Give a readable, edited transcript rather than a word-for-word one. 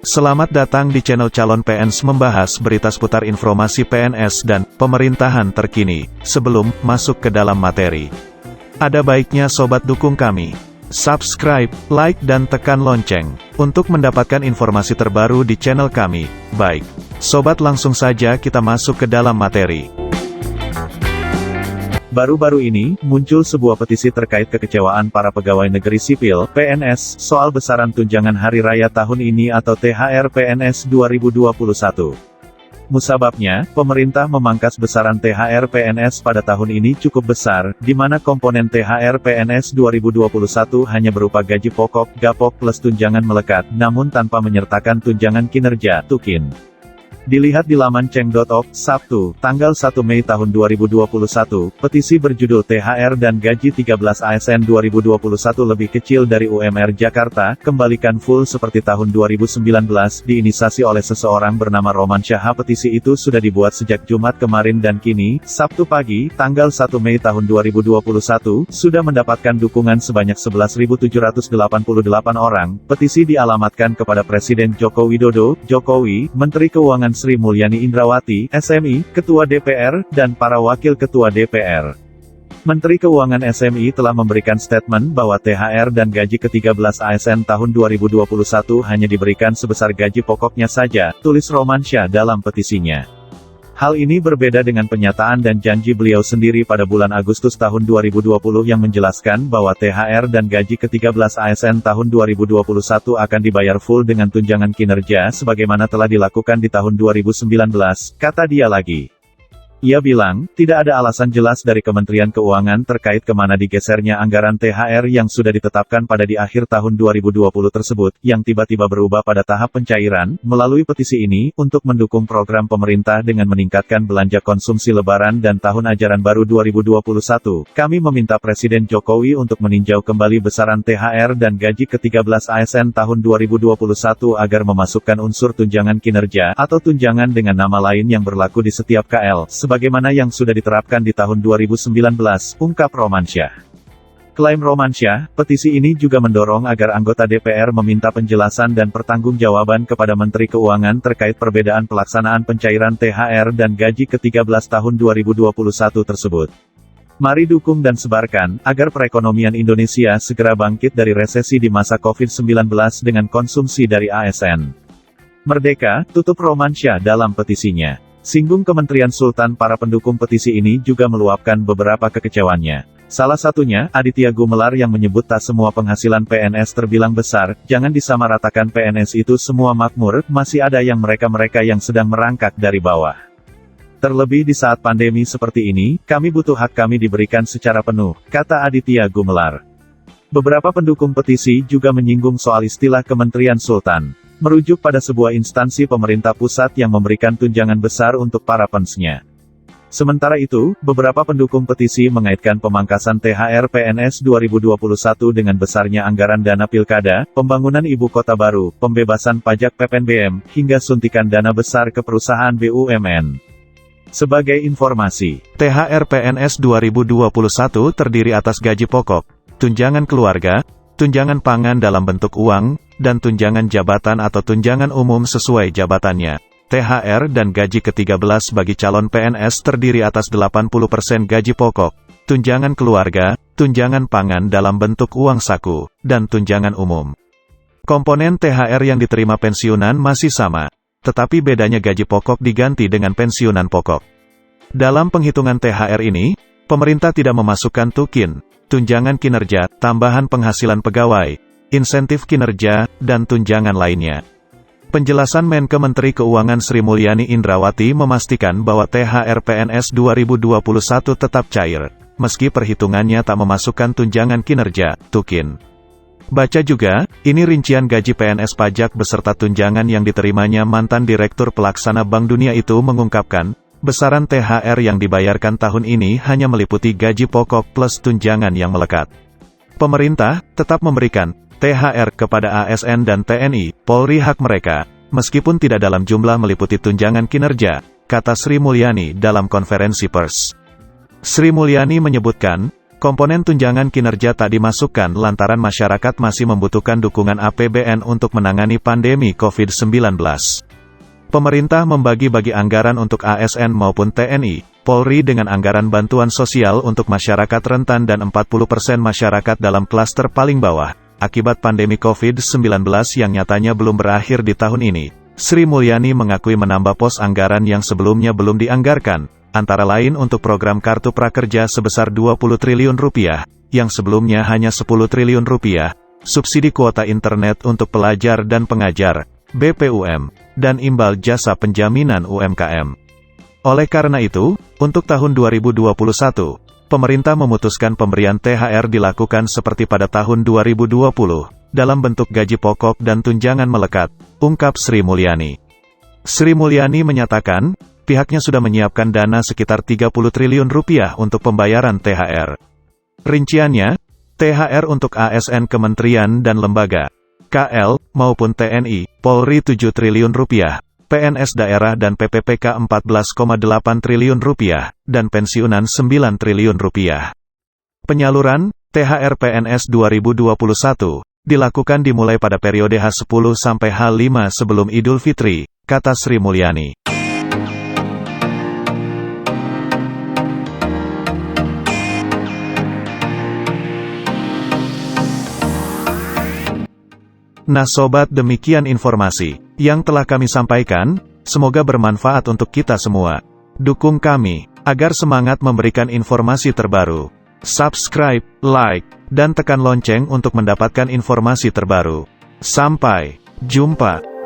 Selamat datang di channel Calon PNS membahas berita seputar informasi PNS dan pemerintahan terkini. Sebelum masuk ke dalam materi, ada baiknya sobat dukung kami. Subscribe, like dan tekan lonceng untuk mendapatkan informasi terbaru di channel kami. Baik, sobat, langsung saja kita masuk ke dalam materi. Baru-baru ini, muncul sebuah petisi terkait kekecewaan para pegawai negeri sipil, PNS, soal besaran tunjangan hari raya tahun ini atau THR PNS 2021. Musababnya, pemerintah memangkas besaran THR PNS pada tahun ini cukup besar, di mana komponen THR PNS 2021 hanya berupa gaji pokok, gapok plus tunjangan melekat, namun tanpa menyertakan tunjangan kinerja, TUKIN. Dilihat di laman ceng.org, Sabtu, tanggal 1 Mei tahun 2021, petisi berjudul THR dan Gaji 13 ASN 2021 lebih kecil dari UMR Jakarta, kembalikan full seperti tahun 2019, diinisiasi oleh seseorang bernama Romansyah. Petisi itu sudah dibuat sejak Jumat kemarin dan kini, Sabtu pagi, tanggal 1 Mei tahun 2021, sudah mendapatkan dukungan sebanyak 11.788 orang. Petisi dialamatkan kepada Presiden Joko Widodo, Jokowi, Menteri Keuangan Sri Mulyani Indrawati, SMI, Ketua DPR, dan para Wakil Ketua DPR. Menteri Keuangan SMI telah memberikan statement bahwa THR dan gaji ke-13 ASN tahun 2021 hanya diberikan sebesar gaji pokoknya saja, tulis Romansyah dalam petisinya. Hal ini berbeda dengan penyataan dan janji beliau sendiri pada bulan Agustus tahun 2020 yang menjelaskan bahwa THR dan gaji ke-13 ASN tahun 2021 akan dibayar full dengan tunjangan kinerja sebagaimana telah dilakukan di tahun 2019, kata dia lagi. Ia bilang, tidak ada alasan jelas dari Kementerian Keuangan terkait kemana digesernya anggaran THR yang sudah ditetapkan pada di akhir tahun 2020 tersebut, yang tiba-tiba berubah pada tahap pencairan. Melalui petisi ini, untuk mendukung program pemerintah dengan meningkatkan belanja konsumsi Lebaran dan Tahun Ajaran Baru 2021, kami meminta Presiden Jokowi untuk meninjau kembali besaran THR dan gaji ke-13 ASN tahun 2021 agar memasukkan unsur tunjangan kinerja, atau tunjangan dengan nama lain yang berlaku di setiap KL, sebagaimana yang sudah diterapkan di tahun 2019, ungkap Romansyah. Klaim Romansyah, petisi ini juga mendorong agar anggota DPR meminta penjelasan dan pertanggungjawaban kepada Menteri Keuangan terkait perbedaan pelaksanaan pencairan THR dan gaji ke-13 tahun 2021 tersebut. Mari dukung dan sebarkan, agar perekonomian Indonesia segera bangkit dari resesi di masa COVID-19 dengan konsumsi dari ASN. Merdeka, tutup Romansyah dalam petisinya. Singgung Kementerian Sultan. Para pendukung petisi ini juga meluapkan beberapa kekecewaannya. Salah satunya, Aditya Gumelar yang menyebut tak semua penghasilan PNS terbilang besar, jangan disamaratakan PNS itu semua makmur, masih ada yang mereka-mereka yang sedang merangkak dari bawah. Terlebih di saat pandemi seperti ini, kami butuh hak kami diberikan secara penuh, kata Aditya Gumelar. Beberapa pendukung petisi juga menyinggung soal istilah Kementerian Sultan. Merujuk pada sebuah instansi pemerintah pusat yang memberikan tunjangan besar untuk para PNS-nya. Sementara itu, beberapa pendukung petisi mengaitkan pemangkasan THR PNS 2021 dengan besarnya anggaran dana pilkada, pembangunan ibu kota baru, pembebasan pajak PPNBM, hingga suntikan dana besar ke perusahaan BUMN. Sebagai informasi, THR PNS 2021 terdiri atas gaji pokok, tunjangan keluarga, tunjangan pangan dalam bentuk uang, dan tunjangan jabatan atau tunjangan umum sesuai jabatannya. THR dan gaji ke-13 bagi calon PNS terdiri atas 80% gaji pokok, tunjangan keluarga, tunjangan pangan dalam bentuk uang saku, dan tunjangan umum. Komponen THR yang diterima pensiunan masih sama, tetapi bedanya gaji pokok diganti dengan pensiunan pokok. Dalam penghitungan THR ini, pemerintah tidak memasukkan TUKIN, tunjangan kinerja, tambahan penghasilan pegawai, insentif kinerja, dan tunjangan lainnya. Penjelasan Menke Menteri Keuangan Sri Mulyani Indrawati memastikan bahwa THR PNS 2021 tetap cair, meski perhitungannya tak memasukkan tunjangan kinerja, TUKIN. Baca juga, ini rincian gaji PNS pajak beserta tunjangan yang diterimanya. Mantan Direktur Pelaksana Bank Dunia itu mengungkapkan, besaran THR yang dibayarkan tahun ini hanya meliputi gaji pokok plus tunjangan yang melekat. Pemerintah tetap memberikan THR kepada ASN dan TNI, Polri hak mereka, meskipun tidak dalam jumlah meliputi tunjangan kinerja, kata Sri Mulyani dalam konferensi pers. Sri Mulyani menyebutkan, Komponen tunjangan kinerja tak dimasukkan lantaran masyarakat masih membutuhkan dukungan APBN untuk menangani pandemi COVID-19. Pemerintah membagi-bagi anggaran untuk ASN maupun TNI, Polri dengan anggaran bantuan sosial untuk masyarakat rentan dan 40% masyarakat dalam klaster paling bawah, akibat pandemi COVID-19 yang nyatanya belum berakhir di tahun ini. Sri Mulyani mengakui menambah pos anggaran yang sebelumnya belum dianggarkan, antara lain untuk program Kartu Prakerja sebesar Rp20 triliun, yang sebelumnya hanya Rp10 triliun, subsidi kuota internet untuk pelajar dan pengajar, BPUM, dan imbal jasa penjaminan UMKM. Oleh karena itu, untuk tahun 2021, pemerintah memutuskan pemberian THR dilakukan seperti pada tahun 2020, dalam bentuk gaji pokok dan tunjangan melekat, ungkap Sri Mulyani. Sri Mulyani menyatakan, pihaknya sudah menyiapkan dana sekitar Rp30 triliun untuk pembayaran THR. Rinciannya, THR untuk ASN kementerian dan lembaga, KL, maupun TNI, Polri Rp7 triliun, PNS daerah dan PPPK Rp14,8 triliun, dan pensiunan Rp9 triliun. Penyaluran THR PNS 2021 dilakukan dimulai pada periode H10 sampai H5 sebelum Idul Fitri, kata Sri Mulyani. Nah sobat, demikian informasi yang telah kami sampaikan, semoga bermanfaat untuk kita semua. Dukung kami, agar semangat memberikan informasi terbaru. Subscribe, like, dan tekan lonceng untuk mendapatkan informasi terbaru. Sampai jumpa.